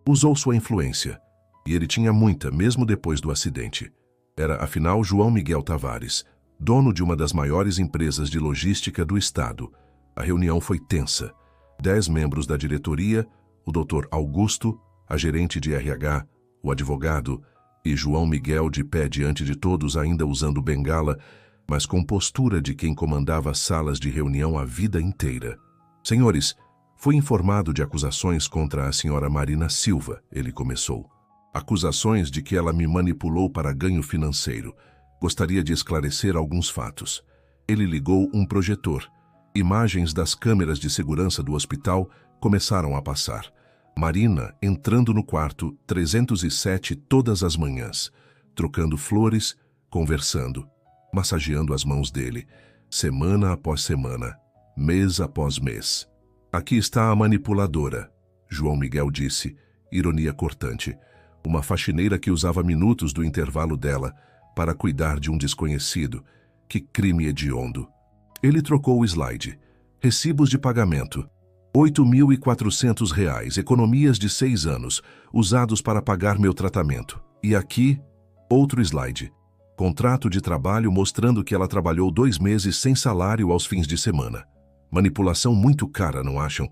Usou sua influência. E ele tinha muita, mesmo depois do acidente. Era, afinal, João Miguel Tavares, dono de uma das maiores empresas de logística do estado. A reunião foi tensa. 10 membros da diretoria, o Dr. Augusto, a gerente de RH, o advogado e João Miguel de pé diante de todos, ainda usando bengala, mas com postura de quem comandava salas de reunião a vida inteira. Senhores, fui informado de acusações contra a senhora Marina Silva, ele começou. Acusações de que ela me manipulou para ganho financeiro. Gostaria de esclarecer alguns fatos. Ele ligou um projetor. Imagens das câmeras de segurança do hospital começaram a passar. Marina entrando no quarto 307 todas as manhãs, trocando flores, conversando, massageando as mãos dele, semana após semana, mês após mês. Aqui está a manipuladora, João Miguel disse, ironia cortante. Uma faxineira que usava minutos do intervalo dela para cuidar de um desconhecido. Que crime hediondo. Ele trocou o slide. Recibos de pagamento. R$ 8.400, economias de 6 anos, usados para pagar meu tratamento. E aqui, outro slide. Contrato de trabalho mostrando que ela trabalhou 2 meses sem salário aos fins de semana. Manipulação muito cara, não acham?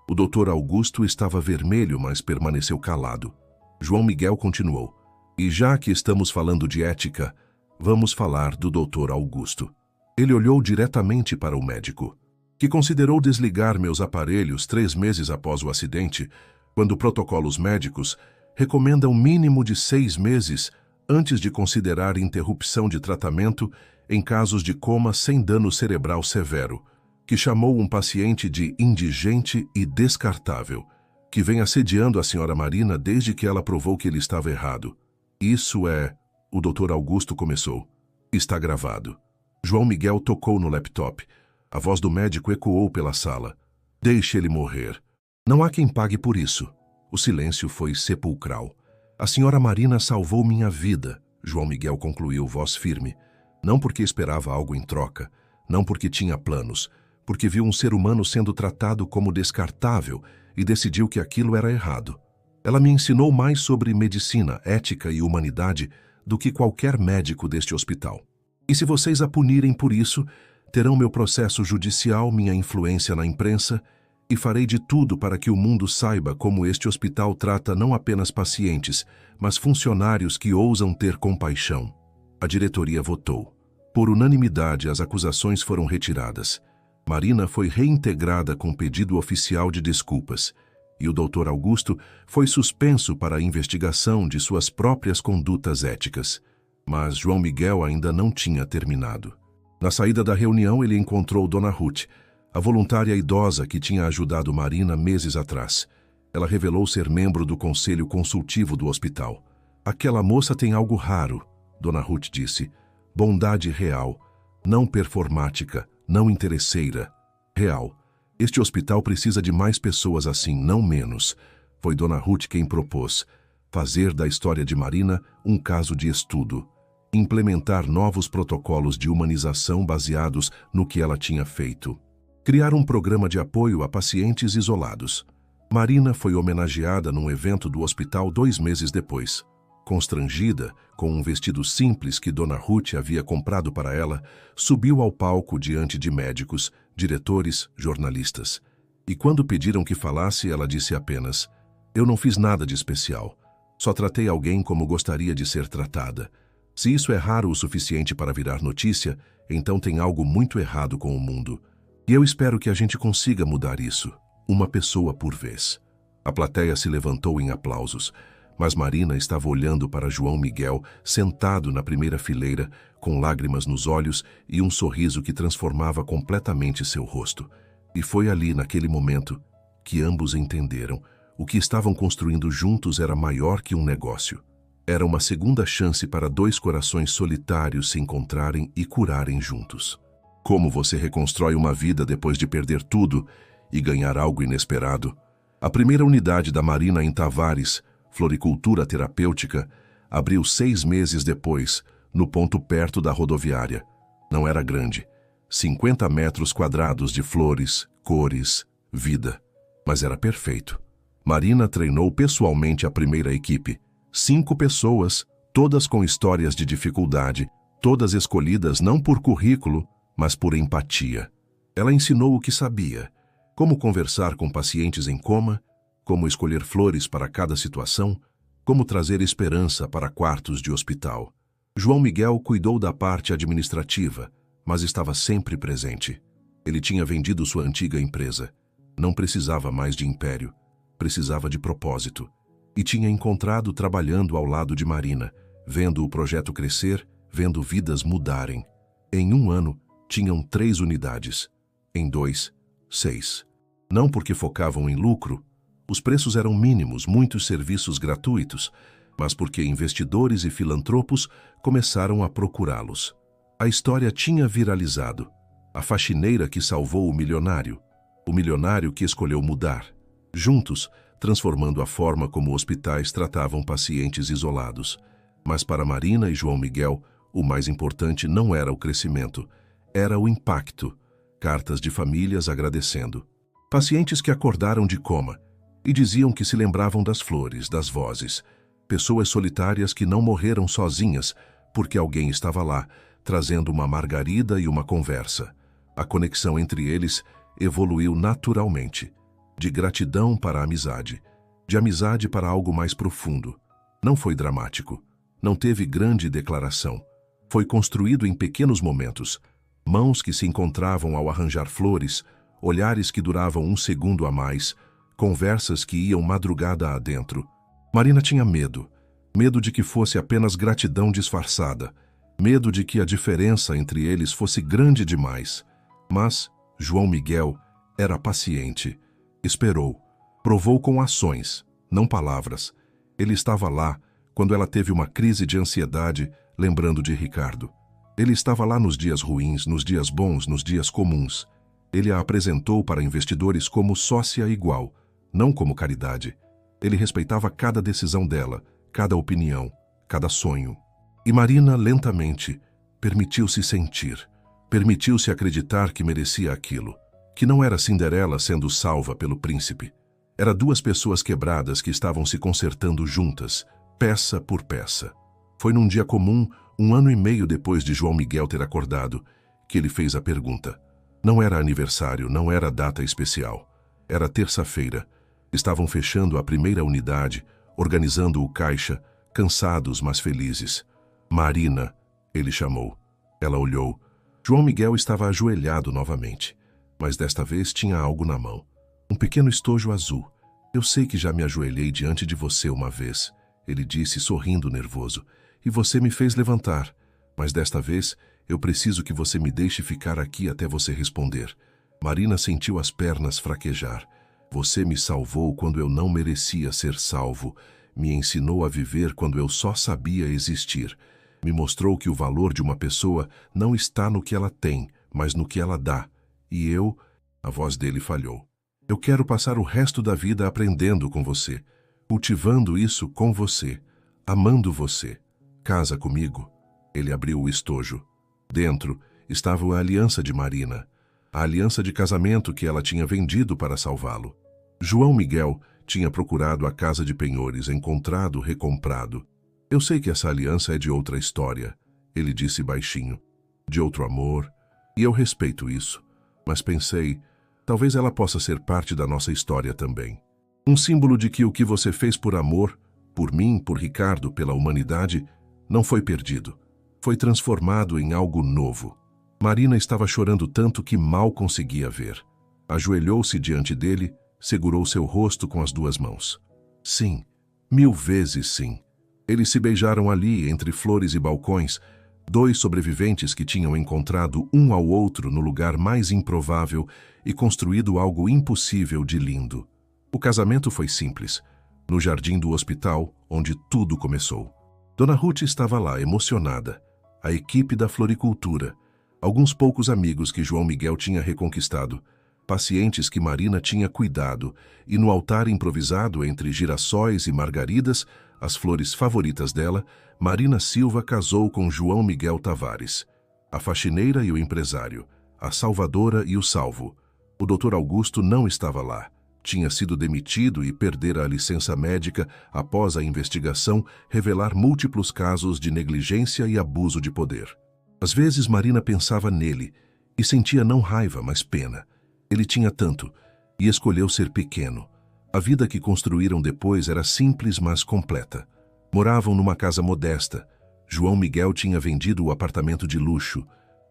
O Dr. Augusto estava vermelho, mas permaneceu calado. João Miguel continuou. E já que estamos falando de ética, vamos falar do Dr. Augusto. Ele olhou diretamente para o médico, que considerou desligar meus aparelhos 3 meses após o acidente, quando protocolos médicos recomendam um mínimo de 6 meses antes de considerar interrupção de tratamento em casos de coma sem dano cerebral severo, que chamou um paciente de indigente e descartável, que vem assediando a senhora Marina desde que ela provou que ele estava errado. Isso é... O Dr. Augusto começou. Está gravado. João Miguel tocou no laptop. A voz do médico ecoou pela sala. Deixe ele morrer. Não há quem pague por isso. O silêncio foi sepulcral. A senhora Marina salvou minha vida, João Miguel concluiu, voz firme. Não porque esperava algo em troca, não porque tinha planos, porque viu um ser humano sendo tratado como descartável e decidiu que aquilo era errado. Ela me ensinou mais sobre medicina, ética e humanidade do que qualquer médico deste hospital. E se vocês a punirem por isso, terão meu processo judicial, minha influência na imprensa, e farei de tudo para que o mundo saiba como este hospital trata não apenas pacientes, mas funcionários que ousam ter compaixão. A diretoria votou. Por unanimidade, as acusações foram retiradas. Marina foi reintegrada com pedido oficial de desculpas, e o Dr. Augusto foi suspenso para a investigação de suas próprias condutas éticas. Mas João Miguel ainda não tinha terminado. Na saída da reunião, ele encontrou Dona Ruth, a voluntária idosa que tinha ajudado Marina meses atrás. Ela revelou ser membro do conselho consultivo do hospital. Aquela moça tem algo raro, Dona Ruth disse. Bondade real, não performática, não interesseira. Real. Este hospital precisa de mais pessoas assim, não menos. Foi Dona Ruth quem propôs fazer da história de Marina um caso de estudo. Implementar novos protocolos de humanização baseados no que ela tinha feito. Criar um programa de apoio a pacientes isolados. Marina foi homenageada num evento do hospital 2 meses depois. Constrangida, com um vestido simples que Dona Ruth havia comprado para ela, subiu ao palco diante de médicos, diretores, jornalistas. E quando pediram que falasse, ela disse apenas: eu não fiz nada de especial. Só tratei alguém como gostaria de ser tratada. Se isso é raro o suficiente para virar notícia, então tem algo muito errado com o mundo. E eu espero que a gente consiga mudar isso, uma pessoa por vez. A plateia se levantou em aplausos, mas Marina estava olhando para João Miguel, sentado na primeira fileira, com lágrimas nos olhos e um sorriso que transformava completamente seu rosto. E foi ali, naquele momento, que ambos entenderam. O que estavam construindo juntos era maior que um negócio. Era uma segunda chance para 2 corações solitários se encontrarem e curarem juntos. Como você reconstrói uma vida depois de perder tudo e ganhar algo inesperado? A primeira unidade da Marina em Tavares, Floricultura Terapêutica, abriu 6 meses depois, no ponto perto da rodoviária. Não era grande. 50 metros quadrados de flores, cores, vida. Mas era perfeito. Marina treinou pessoalmente a primeira equipe. 5 pessoas, todas com histórias de dificuldade, todas escolhidas não por currículo, mas por empatia. Ela ensinou o que sabia: como conversar com pacientes em coma, como escolher flores para cada situação, como trazer esperança para quartos de hospital. João Miguel cuidou da parte administrativa, mas estava sempre presente. Ele tinha vendido sua antiga empresa. Não precisava mais de império, precisava de propósito. E tinha encontrado trabalhando ao lado de Marina, vendo o projeto crescer, vendo vidas mudarem. Em 1 ano, tinham 3 unidades. Em 2, 6. Não porque focavam em lucro, os preços eram mínimos, muitos serviços gratuitos, mas porque investidores e filantropos começaram a procurá-los. A história tinha viralizado. A faxineira que salvou o milionário que escolheu mudar. Juntos, transformando a forma como hospitais tratavam pacientes isolados. Mas para Marina e João Miguel, o mais importante não era o crescimento, era o impacto. Cartas de famílias agradecendo. Pacientes que acordaram de coma e diziam que se lembravam das flores, das vozes. Pessoas solitárias que não morreram sozinhas porque alguém estava lá, trazendo uma margarida e uma conversa. A conexão entre eles evoluiu naturalmente, de gratidão para a amizade, de amizade para algo mais profundo. Não foi dramático, não teve grande declaração. Foi construído em pequenos momentos, mãos que se encontravam ao arranjar flores, olhares que duravam 1 segundo a mais, conversas que iam madrugada adentro. Marina tinha medo de que fosse apenas gratidão disfarçada, medo de que a diferença entre eles fosse grande demais. Mas João Miguel era paciente, esperou, provou com ações, não palavras. Ele estava lá quando ela teve uma crise de ansiedade, lembrando de Ricardo. Ele estava lá nos dias ruins, nos dias bons, nos dias comuns. Ele a apresentou para investidores como sócia igual, não como caridade. Ele respeitava cada decisão dela, cada opinião, cada sonho. E Marina, lentamente, permitiu-se sentir, permitiu-se acreditar que merecia aquilo, que não era Cinderela sendo salva pelo príncipe. Era 2 pessoas quebradas que estavam se consertando juntas, peça por peça. Foi num dia comum, 1 ano e meio depois de João Miguel ter acordado, que ele fez a pergunta. Não era aniversário, não era data especial. Era terça-feira. Estavam fechando a primeira unidade, organizando o caixa, cansados, mas felizes. Marina, ele chamou. Ela olhou. João Miguel estava ajoelhado novamente, mas desta vez tinha algo na mão. Um pequeno estojo azul. Eu sei que já me ajoelhei diante de você uma vez, ele disse, sorrindo nervoso, e você me fez levantar, mas desta vez eu preciso que você me deixe ficar aqui até você responder. Marina sentiu as pernas fraquejar. Você me salvou quando eu não merecia ser salvo, me ensinou a viver quando eu só sabia existir. Me mostrou que o valor de uma pessoa não está no que ela tem, mas no que ela dá. E eu... A voz dele falhou. Eu quero passar o resto da vida aprendendo com você, cultivando isso com você, amando você. Casa comigo. Ele abriu o estojo. Dentro estava a aliança de Marina, a aliança de casamento que ela tinha vendido para salvá-lo. João Miguel tinha procurado a casa de penhores, encontrado, recomprado. Eu sei que essa aliança é de outra história, ele disse baixinho, de outro amor, e eu respeito isso, mas pensei, talvez ela possa ser parte da nossa história também. Um símbolo de que o que você fez por amor, por mim, por Ricardo, pela humanidade, não foi perdido. Foi transformado em algo novo. Marina estava chorando tanto que mal conseguia ver. Ajoelhou-se diante dele, segurou seu rosto com as 2 mãos. Sim, 1000 vezes sim. Eles se beijaram ali, entre flores e balcões, 2 sobreviventes que tinham encontrado um ao outro no lugar mais improvável e construído algo impossível de lindo. O casamento foi simples, no jardim do hospital, onde tudo começou. Dona Ruth estava lá, emocionada. A equipe da floricultura, alguns poucos amigos que João Miguel tinha reconquistado, pacientes que Marina tinha cuidado, e no altar improvisado entre girassóis e margaridas, as flores favoritas dela, Marina Silva casou com João Miguel Tavares. A faxineira e o empresário, a salvadora e o salvo. O Dr. Augusto não estava lá. Tinha sido demitido e perdera a licença médica após a investigação revelar múltiplos casos de negligência e abuso de poder. Às vezes Marina pensava nele e sentia não raiva, mas pena. Ele tinha tanto e escolheu ser pequeno. A vida que construíram depois era simples, mas completa. Moravam numa casa modesta. João Miguel tinha vendido o apartamento de luxo.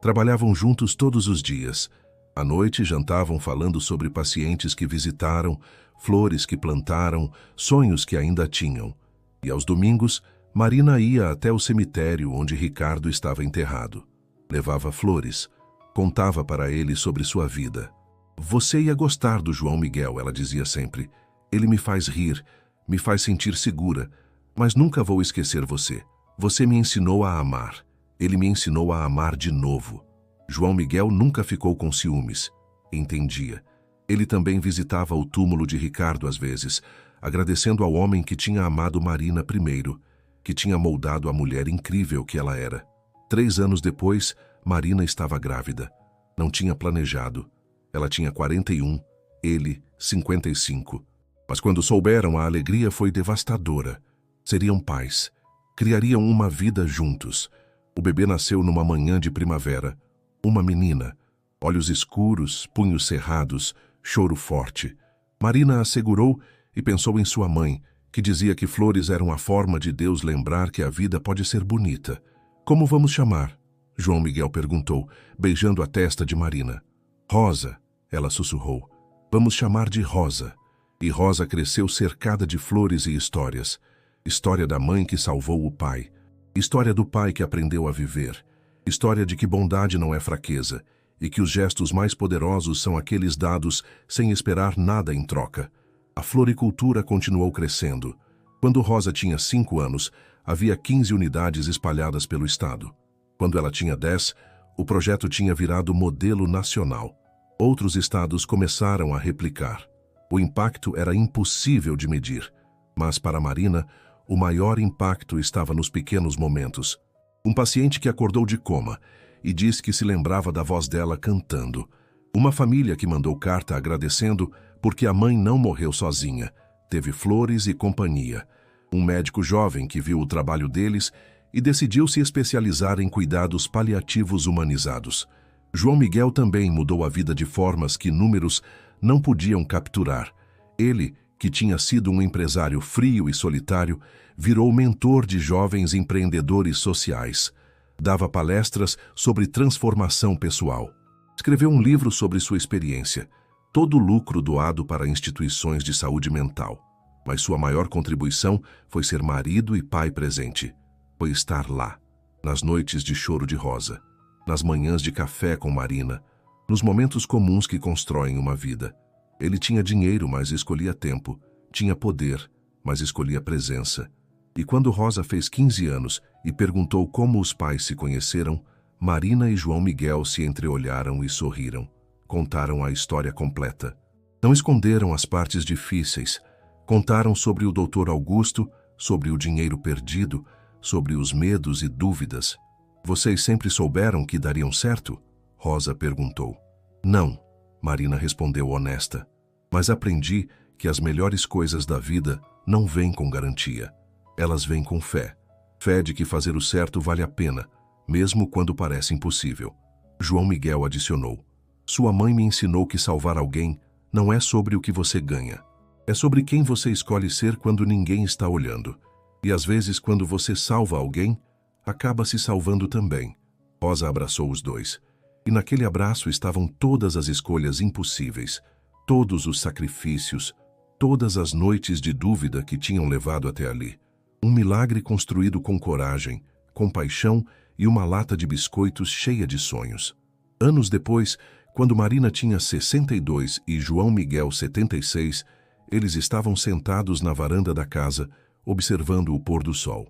Trabalhavam juntos todos os dias. À noite jantavam falando sobre pacientes que visitaram, flores que plantaram, sonhos que ainda tinham. E aos domingos, Marina ia até o cemitério onde Ricardo estava enterrado. Levava flores. Contava para ele sobre sua vida. Você ia gostar do João Miguel, ela dizia sempre. Ele me faz rir, me faz sentir segura, mas nunca vou esquecer você. Você me ensinou a amar. Ele me ensinou a amar de novo. João Miguel nunca ficou com ciúmes. Entendia. Ele também visitava o túmulo de Ricardo às vezes, agradecendo ao homem que tinha amado Marina primeiro, que tinha moldado a mulher incrível que ela era. 3 anos depois, Marina estava grávida. Não tinha planejado. Ela tinha 41, ele 55. Mas quando souberam, a alegria foi devastadora. Seriam pais. Criariam uma vida juntos. O bebê nasceu numa manhã de primavera. Uma menina. Olhos escuros, punhos cerrados, choro forte. Marina a segurou e pensou em sua mãe, que dizia que flores eram a forma de Deus lembrar que a vida pode ser bonita. Como vamos chamar? João Miguel perguntou, beijando a testa de Marina. Rosa, ela sussurrou. Vamos chamar de Rosa. E Rosa cresceu cercada de flores e histórias. História da mãe que salvou o pai. História do pai que aprendeu a viver. História de que bondade não é fraqueza e que os gestos mais poderosos são aqueles dados sem esperar nada em troca. A floricultura continuou crescendo. Quando Rosa tinha 5 anos, havia 15 unidades espalhadas pelo estado. Quando ela tinha 10, o projeto tinha virado modelo nacional. Outros estados começaram a replicar. O impacto era impossível de medir, mas para Marina, o maior impacto estava nos pequenos momentos. Um paciente que acordou de coma e disse que se lembrava da voz dela cantando. Uma família que mandou carta agradecendo porque a mãe não morreu sozinha, teve flores e companhia. Um médico jovem que viu o trabalho deles e decidiu se especializar em cuidados paliativos humanizados. João Miguel também mudou a vida de formas que números não podiam capturar. Ele, que tinha sido um empresário frio e solitário, virou mentor de jovens empreendedores sociais. Dava palestras sobre transformação pessoal. Escreveu um livro sobre sua experiência. Todo o lucro doado para instituições de saúde mental. Mas sua maior contribuição foi ser marido e pai presente. Foi estar lá, nas noites de choro de Rosa, nas manhãs de café com Marina, nos momentos comuns que constroem uma vida. Ele tinha dinheiro, mas escolhia tempo. Tinha poder, mas escolhia presença. E quando Rosa fez 15 anos e perguntou como os pais se conheceram, Marina e João Miguel se entreolharam e sorriram. Contaram a história completa. Não esconderam as partes difíceis. Contaram sobre o Dr. Augusto, sobre o dinheiro perdido, sobre os medos e dúvidas. Vocês sempre souberam que dariam certo? Rosa perguntou. Não, Marina respondeu honesta. Mas aprendi que as melhores coisas da vida não vêm com garantia. Elas vêm com fé. Fé de que fazer o certo vale a pena, mesmo quando parece impossível. João Miguel adicionou. Sua mãe me ensinou que salvar alguém não é sobre o que você ganha. É sobre quem você escolhe ser quando ninguém está olhando. E às vezes, quando você salva alguém, acaba se salvando também. Rosa abraçou os dois. E naquele abraço estavam todas as escolhas impossíveis, todos os sacrifícios, todas as noites de dúvida que tinham levado até ali. Um milagre construído com coragem, compaixão e uma lata de biscoitos cheia de sonhos. Anos depois, quando Marina tinha 62 e João Miguel 76, eles estavam sentados na varanda da casa, observando o pôr do sol.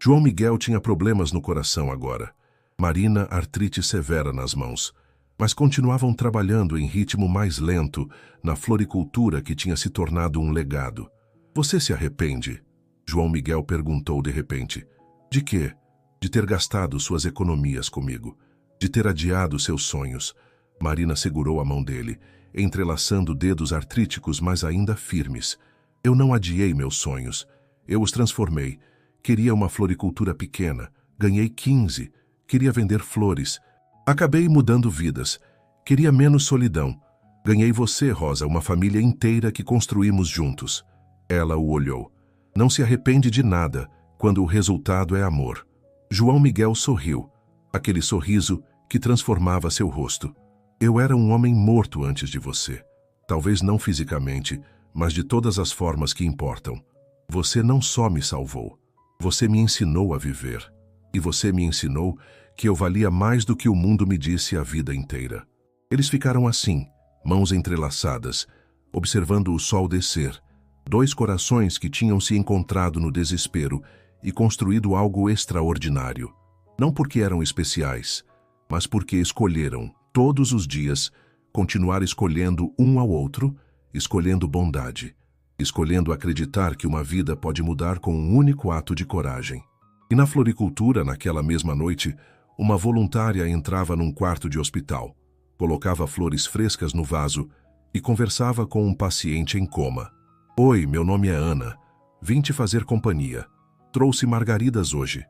João Miguel tinha problemas no coração agora. Marina, artrite severa nas mãos. Mas continuavam trabalhando em ritmo mais lento na floricultura que tinha se tornado um legado. Você se arrepende? João Miguel perguntou de repente. De quê? De ter gastado suas economias comigo. De ter adiado seus sonhos. Marina segurou a mão dele, entrelaçando dedos artríticos, mas ainda firmes. Eu não adiei meus sonhos. Eu os transformei. Queria uma floricultura pequena. Ganhei 15. Queria vender flores. Acabei mudando vidas. Queria menos solidão. Ganhei você, Rosa, uma família inteira que construímos juntos. Ela o olhou. Não se arrepende de nada quando o resultado é amor. João Miguel sorriu. Aquele sorriso que transformava seu rosto. Eu era um homem morto antes de você. Talvez não fisicamente, mas de todas as formas que importam. Você não só me salvou. Você me ensinou a viver. E você me ensinou que eu valia mais do que o mundo me disse a vida inteira. Eles ficaram assim, mãos entrelaçadas, observando o sol descer. Dois corações que tinham se encontrado no desespero e construído algo extraordinário. Não porque eram especiais, mas porque escolheram, todos os dias, continuar escolhendo um ao outro, escolhendo bondade, escolhendo acreditar que uma vida pode mudar com um único ato de coragem. E na floricultura, naquela mesma noite, uma voluntária entrava num quarto de hospital, colocava flores frescas no vaso e conversava com um paciente em coma. Oi, meu nome é Ana. Vim te fazer companhia. Trouxe margaridas hoje.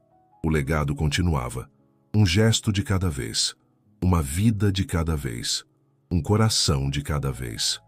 O legado continuava. Um gesto de cada vez. Uma vida de cada vez. Um coração de cada vez.